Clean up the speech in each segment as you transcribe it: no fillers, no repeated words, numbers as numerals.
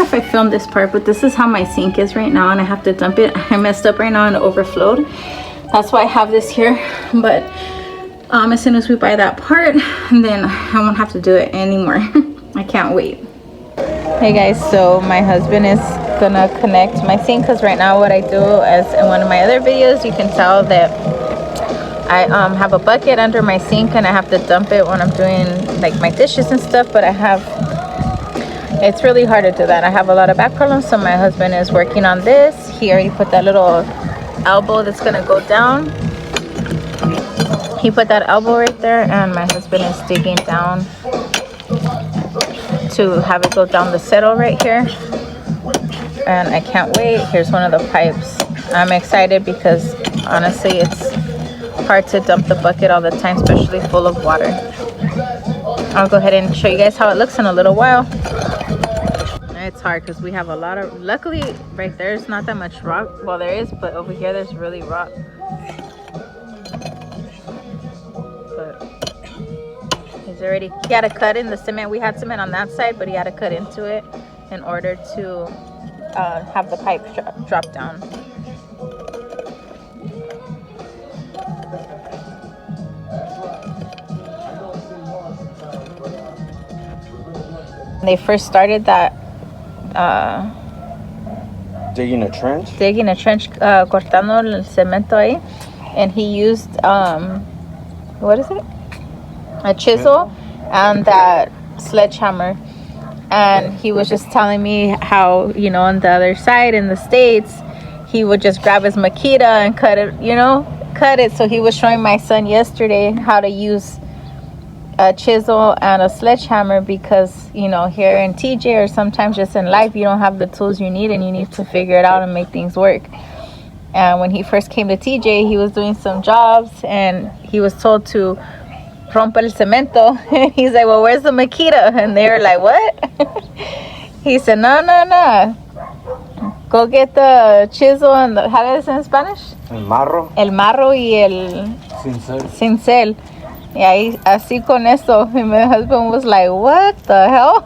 if I filmed this part, but this is how my sink is right now, and I have to dump it. I messed up right now and it overflowed. That's why I have this here. But as soon as we buy that part, then I won't have to do it anymore. I can't wait. Hey guys, so my husband is gonna connect my sink, because right now what I do, as in one of my other videos, you can tell that I have a bucket under my sink and I have to dump it when I'm doing like my dishes and stuff. But it's really hard to do that. I have a lot of back problems, so my husband is working on this. He already put that little elbow that's gonna go down. He put that elbow right there, and my husband is digging down to have it go down the settle right here. And I can't wait. Here's one of the pipes. I'm excited because honestly it's hard to dump the bucket all the time, especially full of water. I'll go ahead and show you guys how it looks in a little while. It's hard because we have a lot of, luckily right there it's not that much rock. Well, there is, but over here there's really rock. He had to cut in the cement. We had cement on that side, but he had to cut into it in order to have the pipe drop down. They first started that digging a trench, cortando el cemento ahí, and he used what is it, a chisel and that sledgehammer. And he was just telling me how, you know, on the other side in the States, he would just grab his Makita and cut it. So he was showing my son yesterday how to use a chisel and a sledgehammer, because, you know, here in TJ or sometimes just in life, you don't have the tools you need and you need to figure it out and make things work. And when he first came to TJ, he was doing some jobs and he was told to rompe el cemento. He's like, well, where's the Makita? And they were like, what? He said, no. Go get the chisel and the, how is it in Spanish? El marro. El marro y el cincel. Y ahí, así con eso. And my husband was like, what the hell?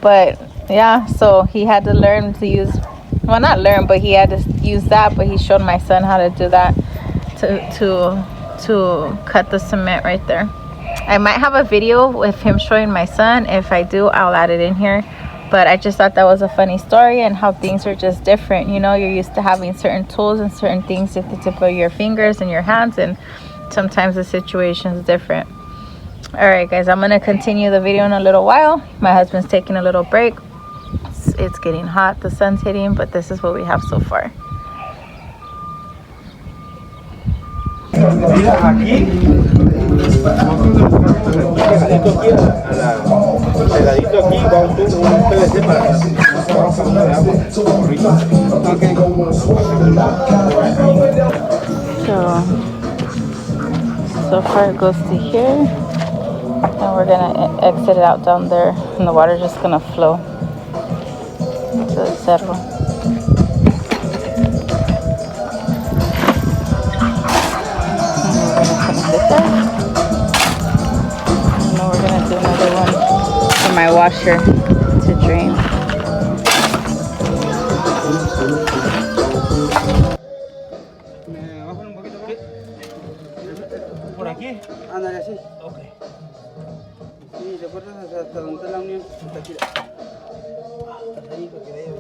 But yeah, so he had to learn to use, well, not learn, but he had to use that. But he showed my son how to do that to cut the cement right there. I might have a video with him showing my son. If I do, I'll add it in here. But I just thought that was a funny story, and how things are just different. You know, you're used to having certain tools and certain things at the tip of your fingers and your hands, and sometimes the situation is different. All right, guys, I'm gonna continue the video in a little while. My husband's taking a little break. It's getting hot, the sun's hitting, but this is what we have so far. Mira, aquí pegadito aquí va un PVC para so far it goes to here, and we're gonna exit it out down there, and the water's just gonna flow to the cerro. My washer to drain. ¿Por aquí? Ándale así. Ok. Sí, te cortas hasta donde está la unión. Hasta aquí. Ahí, para que vaya.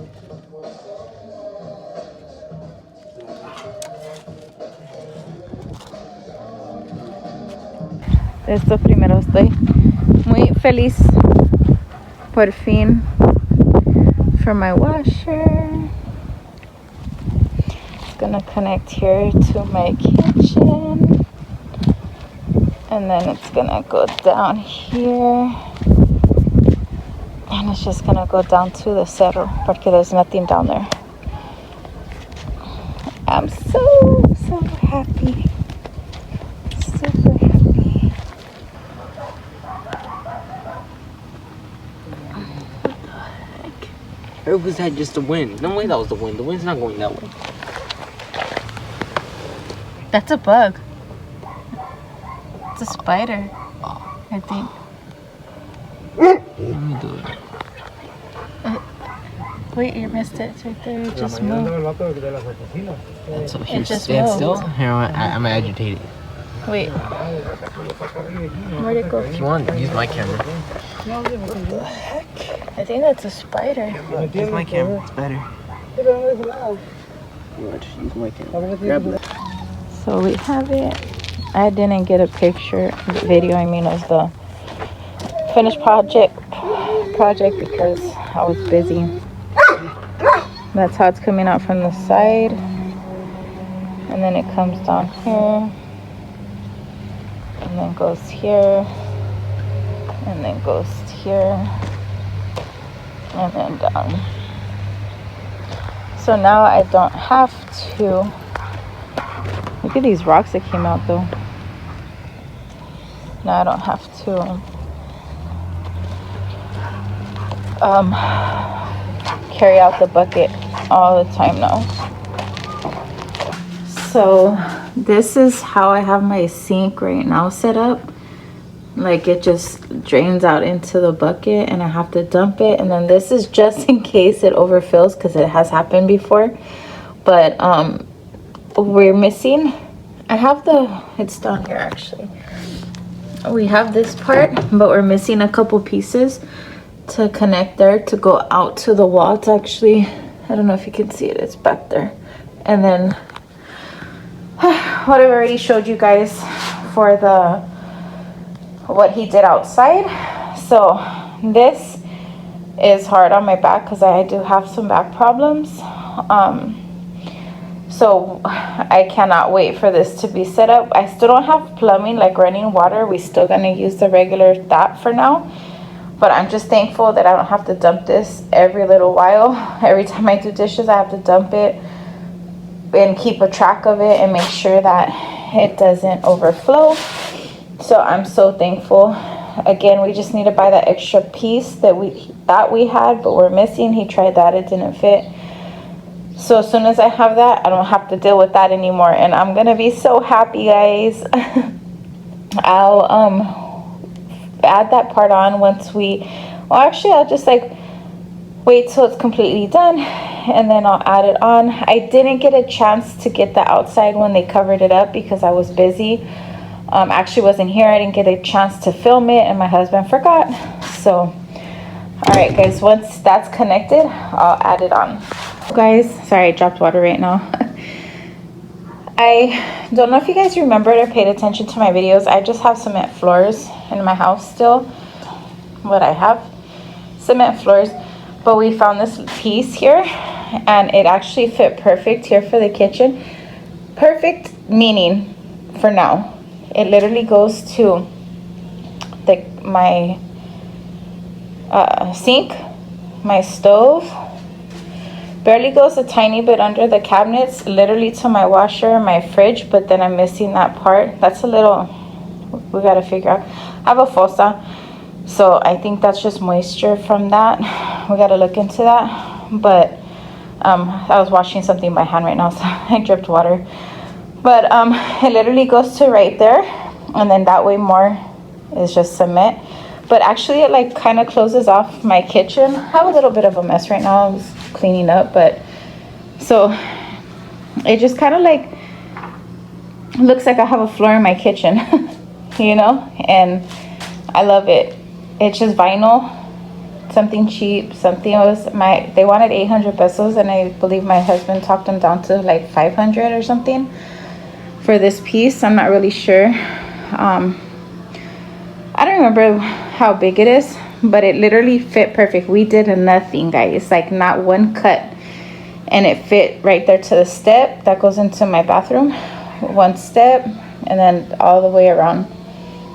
Esto primero, estoy muy feliz por fin for my washer. It's gonna connect here to my kitchen, and then it's gonna go down here, and it's just gonna go down to the cerro porque there's nothing down there. I'm so happy. Or was that just the wind? No way that was the wind. The wind's not going that way. That's a bug. It's a spider, I think. Let me do it. Wait, you missed it. It's right there. It just moved. So It here, just stand moved. still. Here, I'm agitated. Wait. Where'd it go? If you want, use my camera. I think that's a spider. Use my camera. It's better. Use my camera. Grab that. So we have it. I didn't get a picture, video I mean, of the finished project because I was busy. That's how it's coming out from the side. And then it comes down here. And then goes here. And then goes here. And then down. So now I don't have to. Look at these rocks that came out though. Now I don't have to carry out the bucket all the time now. So this is how I have my sink right now set up. Like it just drains out into the bucket and I have to dump it, and then this is just in case it overfills because it has happened before. But we're missing, I have it's down here actually. We have this part, but we're missing a couple pieces to connect there to go out to the wall. It's actually, I don't know if you can see it, it's back there. And then what I've already showed you guys for what he did outside. So this is hard on my back because I do have some back problems. So I cannot wait for this to be set up. I still don't have plumbing, like running water. We're still gonna use the regular tap for now. But I'm just thankful that I don't have to dump this every little while. Every time I do dishes, I have to dump it and keep a track of it and make sure that it doesn't overflow. So I'm so thankful. Again, we just need to buy that extra piece that we thought we had, but we're missing. He tried that, it didn't fit. So as soon as I have that, I don't have to deal with that anymore, and I'm gonna be so happy, guys. I'll add that part on once I'll just like wait till it's completely done and then I'll add it on. I didn't get a chance to get the outside when they covered it up because I was busy. Actually wasn't here. I didn't get a chance to film it and my husband forgot. So all right guys, once that's connected, I'll add it on. Guys, sorry, I dropped water right now. I don't know if you guys remembered or paid attention to my videos. I just have cement floors in my house still. What I have, cement floors, but we found this piece here and it actually fit perfect here for the kitchen. Perfect meaning for now. It literally goes to my sink, my stove. Barely goes a tiny bit under the cabinets, literally to my washer, my fridge, but then I'm missing that part. That's a little, we gotta figure out. I have a fossa, so I think that's just moisture from that. We gotta look into that. But I was washing something by hand right now, so I dripped water. But it literally goes to right there, and then that way more is just cement. But actually it like kind of closes off my kitchen. I have a little bit of a mess right now. I was cleaning up, but so it just kind of like looks like I have a floor in my kitchen. You know, and I love it. It's just vinyl, something cheap, something was they wanted 800 pesos and I believe my husband talked them down to like 500 or something for this piece. I'm not really sure. I don't remember how big it is, but it literally fit perfect. We did nothing, guys, like not one cut, and it fit right there to the step that goes into my bathroom. One step and then all the way around,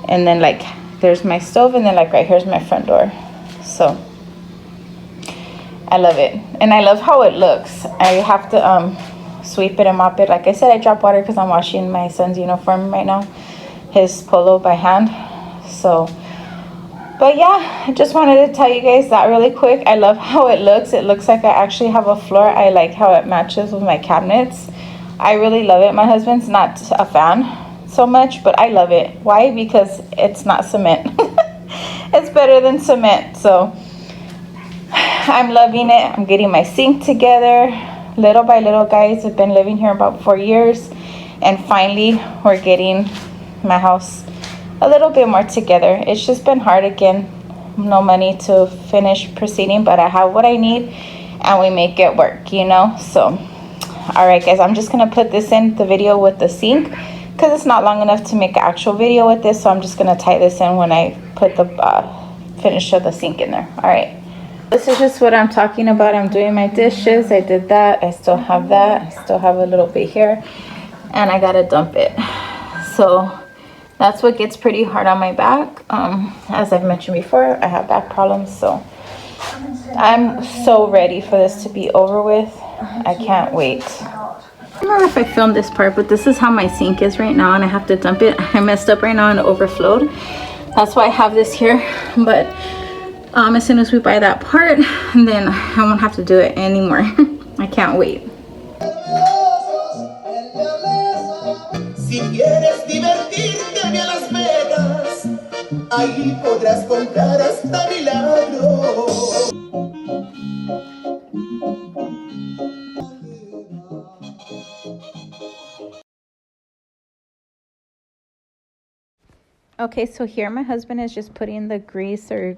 and then like there's my stove, and then like right here's my front door. So I love it, and I love how it looks. I have to sweep it and mop it. Like I said, I drop water because I'm washing my son's uniform right now, his polo by hand. So but yeah, I just wanted to tell you guys that really quick. I love how it looks. It looks like I actually have a floor. I like how it matches with my cabinets. I really love it. My husband's not a fan so much, but I love it. Why? Because it's not cement. It's better than cement. So I'm loving it. I'm getting my sink together little by little, guys. I've been living here about 4 years, and finally we're getting my house a little bit more together. It's just been hard again. No money to finish proceeding, but I have what I need and we make it work, you know. So all right, guys, I'm just gonna put this in the video with the sink because it's not long enough to make an actual video with this, so I'm just gonna tie this in when I put the finish of the sink in there. All right, this is just what I'm talking about. I'm doing my dishes. I did that. I still have that. I still have a little bit here, and I gotta dump it. So that's what gets pretty hard on my back. As I've mentioned before, I have back problems, so I'm so ready for this to be over with. I can't wait. I don't know if I filmed this part, but this is how my sink is right now, and I have to dump it. I messed up right now and it overflowed. That's why I have this here. But as soon as we buy that part, then I won't have to do it anymore. I can't wait. Si quieres divertirte ve a Las Vegas, ahí podrás comprar hasta milagro. Okay, so here my husband is just putting the grease or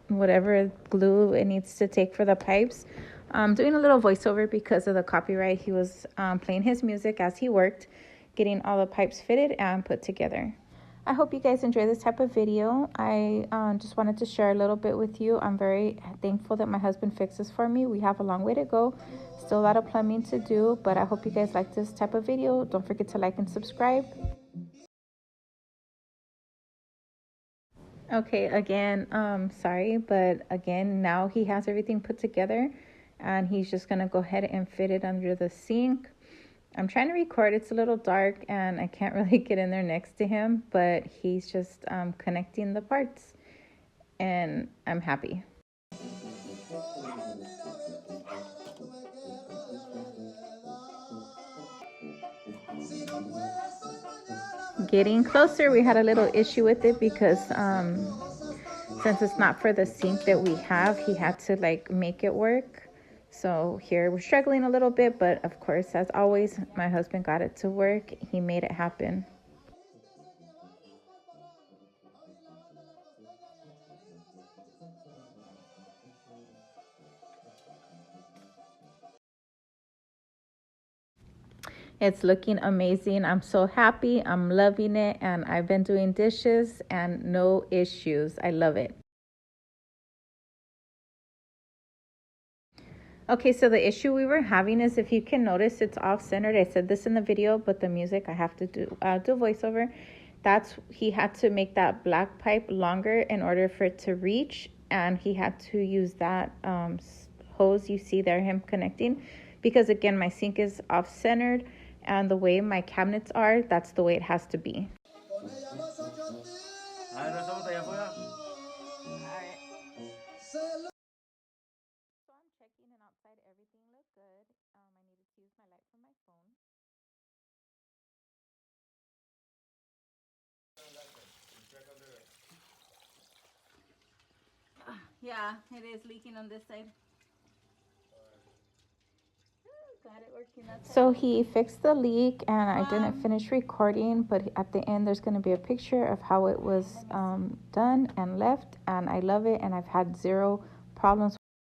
whatever glue it needs to take for the pipes. I'm doing a little voiceover because of the copyright. He was playing his music as he worked, getting all the pipes fitted and put together. I hope you guys enjoy this type of video. I just wanted to share a little bit with you. I'm very thankful that my husband fixes for me. We have a long way to go. Still a lot of plumbing to do, but I hope you guys like this type of video. Don't forget to like and subscribe. Okay, again, sorry, but again, now he has everything put together and he's just gonna go ahead and fit it under the sink. I'm trying to record. It's a little dark and I can't really get in there next to him, but he's just connecting the parts and I'm happy. Getting closer, we had a little issue with it because since it's not for the sink that we have, he had to like make it work. So here we're struggling a little bit, but of course, as always, my husband got it to work. He made it happen. It's looking amazing. I'm so happy. I'm loving it. And I've been doing dishes and no issues. I love it. Okay, so the issue we were having is, if you can notice, it's off-centered. I said this in the video, but the music I have to do voiceover. He had to make that black pipe longer in order for it to reach, and he had to use that hose you see there, him connecting, because again, my sink is off-centered, and the way my cabinets are, that's the way it has to be. Everything looked good. I needed to use my light from my phone. Yeah, it is leaking on this side. Got it working. So he fixed the leak and I didn't finish recording, but at the end there's going to be a picture of how it was done and left, and I love it, and I've had zero problems